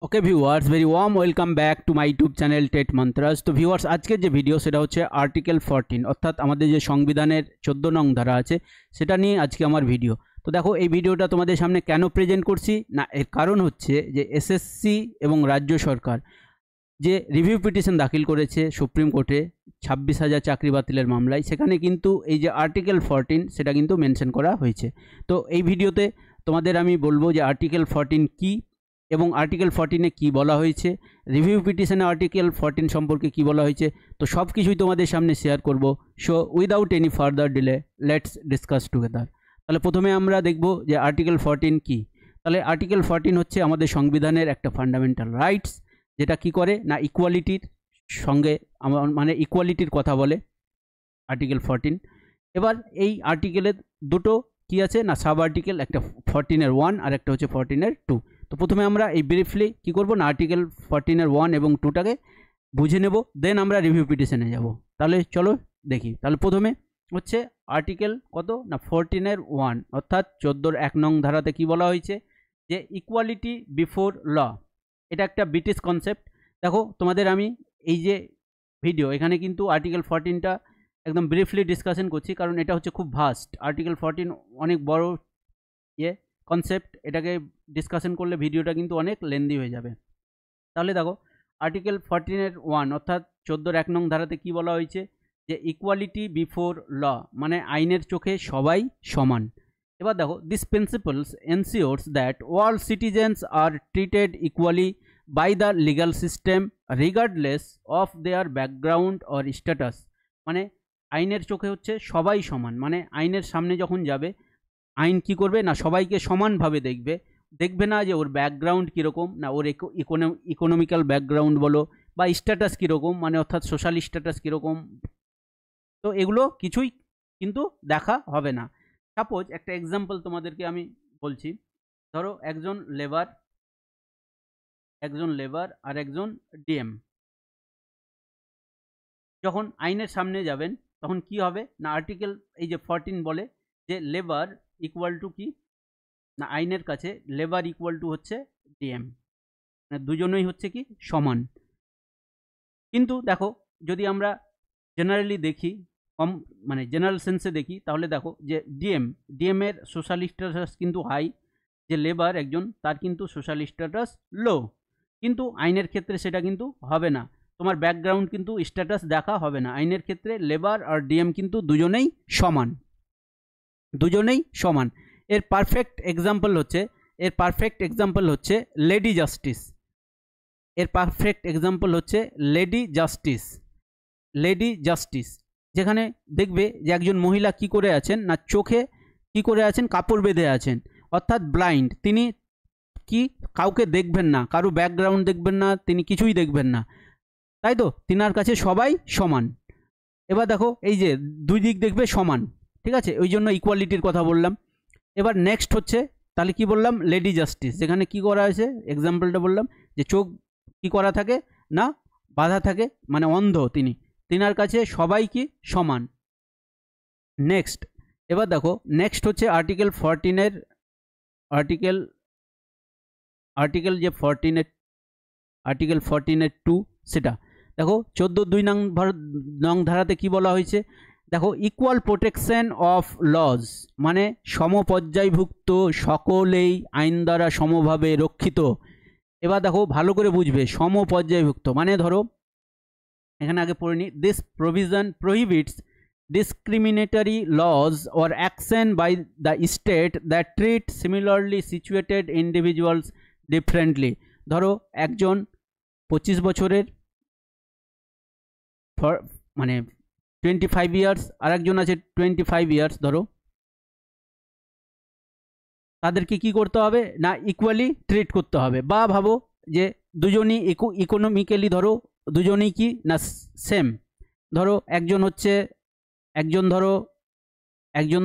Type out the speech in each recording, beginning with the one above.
Okay viewers, very warm welcome back to my YouTube channel TET মন্ত্রাস। তো viewers, আজকের যে video সেটা হচ্ছে আর্টিকেল 14, অর্থাৎ আমাদের যে সংবিধানের 14 নং ধারা আছে সেটা নিয়ে আজকে আমার ভিডিও। তো দেখো, এই ভিডিওটা তোমাদের সামনে কেন প্রেজেন্ট করছি না, এর কারণ হচ্ছে যে এসএসসি এবং রাজ্য সরকার যে রিভিউ পিটিশন দাখিল করেছে সুপ্রিম কোর্টে 26,000 চাকরি বাতিলের মামলায়, সেখানে কিন্তু এই যে আর্টিকেল 14 সেটা কিন্তু মেনশন করা হয়েছে। তো এই ভিডিওতে তোমাদের আমি বলবো যে আর্টিকেল 14 কী এবং আর্টিকেল 14-এ কী বলা হয়েছে, রিভিউ পিটিশনে আর্টিকেল 14 সম্পর্কে কী বলা হয়েছে, তো সব কিছুই তোমাদের সামনে শেয়ার করব। So without any further delay let's discuss together. তাহলে প্রথমে আমরা দেখব যে আর্টিকেল 14 কী। তাহলে আর্টিকেল 14 হচ্ছে আমাদের সংবিধানের একটা ফান্ডামেন্টাল রাইটস, যেটা কি করে না ইকুয়ালিটির সঙ্গে মানে ইকুয়ালিটির কথা বলে আর্টিকেল 14। এবার এই আর্টিকেলের দুটো কি আছে না সাব আর্টিকেল, একটা 14-এর 1 আর একটা হচ্ছে 14-এর 2। তো প্রথমে আমরা এই ব্রিফলি কি করব না আর্টিকেল 14-এর 1 এবং 2টাকে বুঝে নেব, দেন আমরা রিভিউ পিটিশনে যাব। তাহলে চলো দেখি। তাহলে প্রথমে হচ্ছে আর্টিকেল কত না 14-এর 1, অর্থাৎ 14-র 1 নং ধারাতে কি বলা হয়েছে যে ইকুয়ালিটি বিফোর ল। এটা একটা ব্রিটিশ কনসেপ্ট। দেখো তোমাদের আমি এই যে ভিডিও, এখানে কিন্তু আর্টিকেল 14টা একদম ব্রিফলি ডিসকাশন করছি, কারণ এটা হচ্ছে খুব ভাস্ট। আর্টিকেল 14 অনেক বড় কনসেপ্ট, এটাকে ডিসকাশন করলে ভিডিওটা কিন্তু অনেক লেন্দি হয়ে যাবে। তাহলে দেখো আর্টিকেল 14-এর 1 অর্থাৎ 14-র 1 নং ধারাতে কি বলা হয়েছে যে ইকুয়ালিটি বিফোর ল, মানে আইনের চোখে সবাই সমান। এবার দেখো, this principles ensures that all citizens are treated equally by the legal system regardless of their background or status. মানে আইনের চোখে হচ্ছে সবাই সমান, মানে আইনের সামনে যখন যাবে আইন কি করবে না সবাইকে সমানভাবে দেখবে না যে ওর ব্যাকগ্রাউন্ড কীরকম, না ওর ইকোনমিক্যাল ব্যাকগ্রাউন্ড বলো বা স্ট্যাটাস কীরকম, মানে অর্থাৎ সোশ্যাল স্ট্যাটাস কীরকম, তো এগুলো কিছুই কিন্তু দেখা হবে না। সাপোজ একটা এক্সাম্পল তোমাদেরকে আমি বলছি। ধরো একজন লেবার আর একজন ডিএম যখন আইনের সামনে যাবেন তখন কি হবে না আর্টিকেল এই যে 14 বলে যে লেবার ইকুয়াল টু কি না আইনের কাছে লেবার ইকুয়াল টু হচ্ছে ডিএম, মানে দুজনেই হচ্ছে কি সমান। কিন্তু দেখো যদি আমরা জেনারেলি দেখি, মানে জেনারেল সেন্সে দেখি, তাহলে দেখো যে ডিএম এর সোশ্যাল স্ট্যাটাস কিন্তু হাই, যে লেবার একজন তার কিন্তু সোশ্যাল স্ট্যাটাস লো। কিন্তু আইনের ক্ষেত্রে সেটা কিন্তু হবে না, তোমার ব্যাকগ্রাউন্ড কিন্তু স্ট্যাটাস দেখা হবে না। আইনের ক্ষেত্রে লেবার আর ডিএম কিন্তু দুজনেই সমান। এর পারফেক্ট এক্সাম্পল হচ্ছে লেডি জাস্টিস। যেখানে দেখবে যে একজন মহিলা কি করে আছেন না চোখে কি করে আছেন, কাপড় বেঁধে আছেন, অর্থাৎ ব্লাইন্ড। তিনি কি কাউকে দেখবেন না, কারো ব্যাকগ্রাউন্ড দেখবেন না, তিনি কিছুই দেখবেন না, তাই তো তিনার কাছে সবাই সমান। এবার দেখো এই যে দুই দিক দেখবে সমান, ঠিক আছে, ওই জন্য ইকুয়ালিটির কথা বললাম। এবার নেক্সট হচ্ছে তাহলে কি বললাম লেডি জাস্টিস, যেখানে কি করা আছে এক্সাম্পলটা বললাম যে চোখ কি করা থাকে না বাঁধা থাকে, মানে অন্ধ, তিনার কাছে সবাই কি সমান। নেক্সট এবার দেখো নেক্সট হচ্ছে আর্টিকেল 14-এর যে 14-এর 2 সেটা দেখো 14-2 নং ধারাতে কি বলা হয়েছে দেখো ইকুয়াল প্রোটেকশন অফ লজ, মানে সমপর্যায়ভুক্ত সকলেই আইন দ্বারা সমভাবে রক্ষিত। এবার দেখো ভালো করে বুঝবে, সমপর্যায়ভুক্ত মানে ধরো এখানে আগে পড়ে নি, this provision prohibits discriminatory laws or action by the state that treat similarly situated individuals differently। ধরো একজন 25 বছরের মানে 25 ইয়ার্স আর একজন আছে 25 ইয়ার্স, ধরো তাদেরকে কি করতে হবে না ইকুয়ালি ট্রিট করতে হবে। বা ভাবো যে দুজনই ইকোনমিক্যালি ধরো দুজনেই কি না সেম, ধরো একজন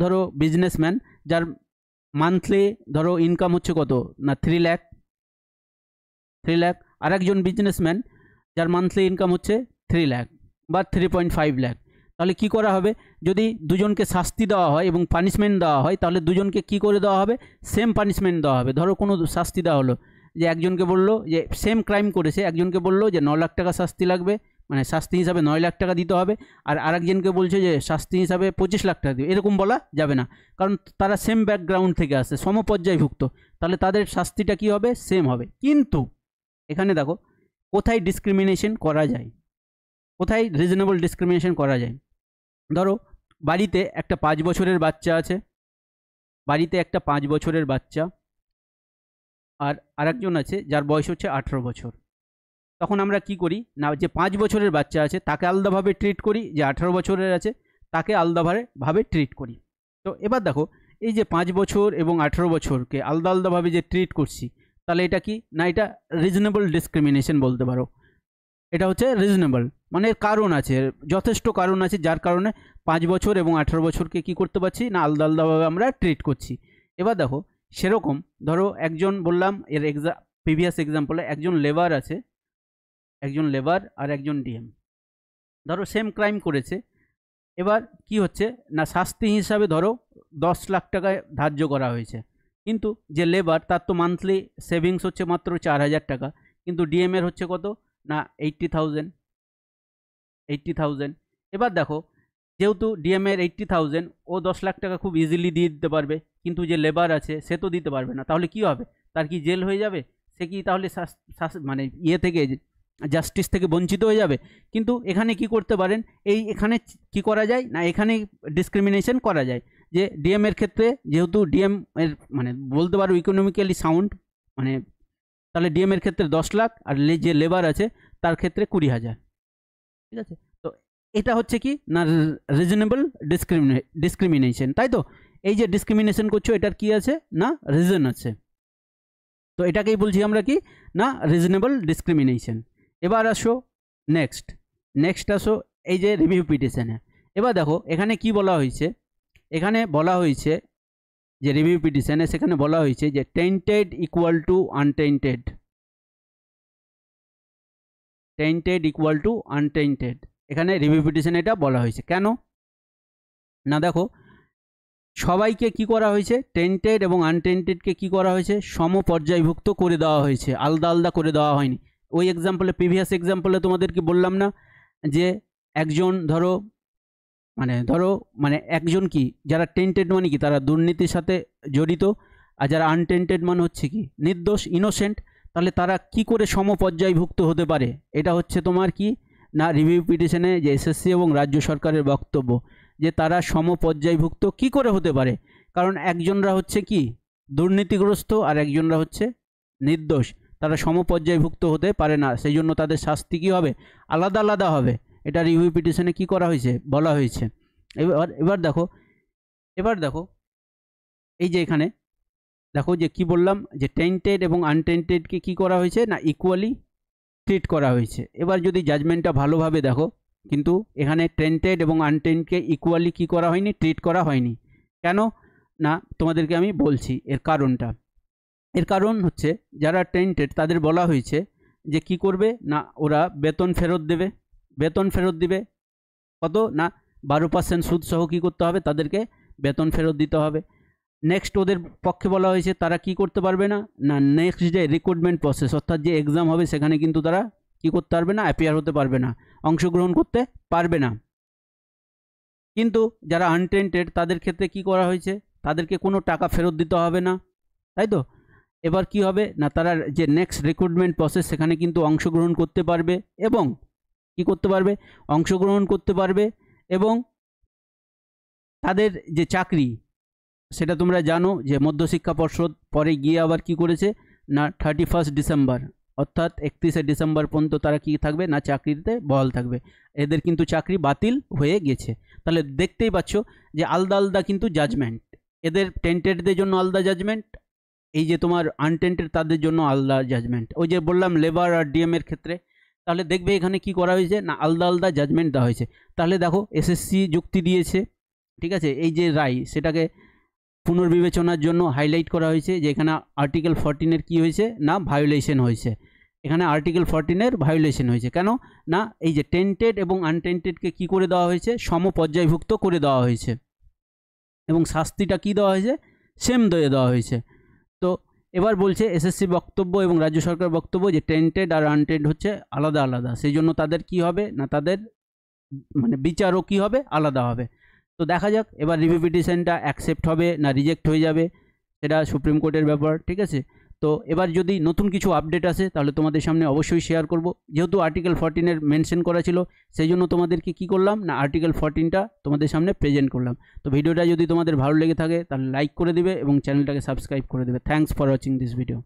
ধরো বিজনেসম্যান যার মান্থলি ধরো ইনকাম হচ্ছে কত না 3 লাখ, আর একজন বিজনেসম্যান যার মান্থলি ইনকাম হচ্ছে 3 লাখ বা 3.5 লাখ। তাহলে কি করা হবে, যদি দুজনকে শাস্তি দেওয়া হয় এবং পানিশমেন্ট দেওয়া হয় তাহলে দুজনকে কি করে দেওয়া হবে, সেম পানিশমেন্ট দেওয়া হবে। ধরো কোনো শাস্তি দেওয়া হলো যে একজনকে বললো যে সেম ক্রাইম করেছে, একজনকে বললো যে 9 লাখ টাকা শাস্তি লাগবে, মানে শাস্তি হিসাবে 9 লাখ টাকা দিতে হবে, আর আরেকজনকে বলছে যে শাস্তি হিসাবে 25 লাখ টাকা দিবে। এরকম বলা যাবে না, কারণ তারা সেম ব্যাকগ্রাউন্ড থেকে আসে, সমপর্যায়ভুক্ত, তাহলে তাদের শাস্তিটা কী হবে, সেম হবে। কিন্তু এখানে দেখো কোথায় ডিসক্রিমিনেশন করা যায়, কোথায় রিজনেবল ডিসক্রিমিনেশন করা যায়। ধরো বাড়িতে একটা 5 বছরের বাচ্চা আছে, বাড়িতে একটা 5 বছরের বাচ্চা, আর আরেকজন আছে যার বয়স হচ্ছে 18 বছর। তখন আমরা কি করি না, যে 5 বছরের বাচ্চা আছে তাকে আলাদাভাবে ট্রিট করি, যে 18 বছরের আছে তাকে আলাদাভাবে ট্রিট করি। তো এবার দেখো এই যে 5 বছর এবং 18 বছরকে আলাদা আলাদাভাবে যে ট্রিট করছি, তাহলে এটা কি না, এটা রিজনেবল ডিসক্রিমিনেশন বলতে পারো। এটা হচ্ছে রিজনেবল, মানে এর কারণ আছে, যথেষ্ট কারণ আছে, যার কারণে 5 বছর এবং 18 বছরকে কি করতে পারছি না, আলাদা আলাদাভাবে আমরা ট্রিট করছি। এবার দেখো সেরকম ধরো একজন, বললাম এর প্রিভিয়াস এক্সাম্পলে একজন লেবার আছে, একজন লেবার আর একজন ডিএম, ধরো সেম ক্রাইম করেছে। এবার কি হচ্ছে না, শাস্তি হিসাবে ধরো 10 লাখ টাকায় ধার্য করা হয়েছে, কিন্তু যে লেবার তার তো মান্থলি সেভিংস হচ্ছে মাত্র 4000 টাকা, কিন্তু ডিএমের হচ্ছে কত না 80,000। এবার দেখো যেহেতু ডিএমের 80,000, ও 10 লাখ টাকা খুব ইজিলি দিয়ে দিতে পারবে, কিন্তু যে লেবার আছে সে তো দিতে পারবে না। তাহলে কি হবে, তার কি জেল হয়ে যাবে, সে কি তাহলে মানে ইয়ে থেকে, জাস্টিস থেকে বঞ্চিত হয়ে যাবে। কিন্তু এখানে কি করতে পারেন, এখানে কি করা যায় না, এখানে ডিসক্রিমিনেশন করা যায়, যে ডিএম এর ক্ষেত্রে যেহেতু ডিএম এর মানে বলতে পারো ইকোনমিক্যালি সাউন্ড, মানে তাহলে ডিএম এর ক্ষেত্রে 10 লাখ, আর যে লেবার আছে তার ক্ষেত্রে 20,000। ঠিক আছে, তো এটা হচ্ছে কি না রিজনেবল ডিসক্রিমিনেশন, তাই তো। এই যে ডিসক্রিমিনেশন করছো এটার কি আছে না, রিজন আছে, তো এটাকেই বলছি আমরা কি না রিজনেবল ডিসক্রিমিনেশন। এবার আসো নেক্সট আসো এই যে রিভিউ পিটিশনে। এবার দেখো এখানে কি বলা হয়েছে, এখানে বলা হয়েছে যে রিভিউ পিটিশনে, সেখানে বলা হয়েছে যে tainted equal to untainted, tainted equal to untainted, এখানে রিভিউ পিটিশনে এটা বলা হয়েছে। কেন না, দেখো সবাইকে কি করা হয়েছে, টেন্টেড এবং আনটেন্টেডকে কি করা হয়েছে, সমপর্যায়ভুক্ত করে দেওয়া হয়েছে, আলাদা আলাদা করে দেওয়া হয়নি। ওই এক্সাম্পলে, প্রিভিয়াস এক্সাম্পলে তোমাদেরকে বললাম না যে একজন ধরো একজন কি, যারা টেন্টেড মানে কি, তারা দুর্নীতির সাথে জড়িত, আর যারা আনটেন্টেড মানে হচ্ছে কি নির্দোষ, ইনোসেন্ট, তাহলে তারা কি করে সমপর্যায়ভুক্ত হতে পারে, এটা হচ্ছে তোমার কি না রিভিউ পিটিশনে যে এসএসসি এবং রাজ্য সরকারের বক্তব্য, যে তারা সমপর্যায়ভুক্ত কি করে হতে পারে, কারণ একজনরা হচ্ছে কি দুর্নীতিগ্রস্ত আর একজনরা হচ্ছে নির্দোষ, তারা সমপর্যায়ভুক্ত হতে পারে না, সেই জন্য তাদের শাস্তি কী হবে, আলাদা আলাদা হবে। এটা রিভিউ পিটিশনে কি করা হয়েছে, বলা হয়েছে। এবার দেখো এই যে এখানে দেখো যে কি বললাম, যে টেন্টেড এবং আনটেন্টেডকে কি করা হয়েছে না ইকুয়ালি ট্রিট করা হয়েছে। এবার যদি জাজমেন্টটা ভালোভাবে দেখো, কিন্তু এখানে টেন্টেড এবং আনটেন্টকে ইকুয়ালি কি করা হয়নি, ট্রিট করা হয়নি। কেন না তোমাদেরকে আমি বলছি এর কারণটা। এর কারণ হচ্ছে যারা টেন্টেড তাদের বলা হয়েছে যে কি করবে না, ওরা বেতন ফেরত দেবে, বেতন ফেরত দিবে কত না 12% সুদ সহ কী করতে হবে, তাদেরকে বেতন ফেরত দিতে হবে। নেক্সট ওদের পক্ষে বলা হয়েছে তারা কি করতে পারবে না, না নেক্সট যে রিক্রুটমেন্ট প্রসেস অর্থাৎ যে এক্সাম হবে সেখানে কিন্তু তারা কি করতে পারবে না, অ্যাপিয়ার হতে পারবে না, অংশগ্রহণ করতে পারবে না। কিন্তু যারা আনটেন্টেড তাদের ক্ষেত্রে কি করা হয়েছে, তাদেরকে কোনো টাকা ফেরত দিতে হবে না, তাই তো। এবার কি হবে না, তারা যে নেক্সট রিক্রুটমেন্ট প্রসেস সেখানে কিন্তু অংশগ্রহণ করতে পারবে এবং কি করতে পারবে, অংশগ্রহণ করতে পারবে, এবং তাদের যে চাকরি সেটা তোমরা জানো যে মধ্যশিক্ষা পর্ষদ পরে গিয়ে আবার কি করেছে না 31 ডিসেম্বর অর্থাৎ 31 ডিসেম্বর পর্যন্ত তারা কি থাকবে না চাকরিতে বহাল থাকবে। এদের কিন্তু চাকরি বাতিল হয়ে গেছে। তাহলে দেখতেই পাচ্ছ যে আলাদা আলাদা কিন্তু জাজমেন্ট, এদের টেন্টেডদের জন্য আলাদা জাজমেন্ট, এই যে তোমার আনটেন্টেড তাদের জন্য আলাদা জাজমেন্ট। ওই যে বললাম লেবার আর ডিএম এর ক্ষেত্রে, তাহলে দেখবে এখানে কি করা হয়েছে না আলাদা আলাদা জাজমেন্ট দেওয়া হয়েছে। তাহলে দেখো এসএসসি যুক্তি দিয়েছে, ঠিক আছে, এই যে রায় সেটাকে পুনর্বিবেচনার জন্য হাইলাইট করা হয়েছে যে এখানে আর্টিকেল 14 কি হয়েছে না ভায়োলেশন হয়েছে, এখানে আর্টিকেল 14 ভায়োলেশন হয়েছে। কেন না এই যে টেন্টেড এবং আনটেন্টেডকে কি করে দেওয়া হয়েছে, সমপর্যায়ভুক্ত করে দেওয়া হয়েছে এবং শাস্তিটা কি দেওয়া হয়েছে, সেম দিয়ে দেওয়া হয়েছে। তো এবার বলছে এসএসসি বক্তব্য এবং রাজ্য সরকার বক্তব্য যে টেন্টেড আর আনটেন্ট হচ্ছে আলাদা আলাদা, সেই জন্য তাদের কি হবে না, তাদের মানে বিচারও কী হবে, আলাদা হবে। তো দেখা যাক এবার রিভিউ পিটিশনটা অ্যাকসেপ্ট হবে না রিজেক্ট হয়ে যাবে, সেটা সুপ্রিম কোর্টের ব্যাপার, ঠিক আছে। তো এবার যদি নতুন কিছু আপডেট আসে তাহলে তোমাদের সামনে অবশ্যই শেয়ার করব। যেহেতু আর্টিকেল 14-এর মেনশন করা ছিল, সেই জন্য তোমাদেরকে কি করলাম না আর্টিকেল 14টা তোমাদের সামনে প্রেজেন্ট করলাম। তো ভিডিওটা যদি তোমাদের ভালো লেগে থাকে তাহলে লাইক করে দিবে এবং চ্যানেলটাকে সাবস্ক্রাইব করে দেবে। Thanks for watching this video.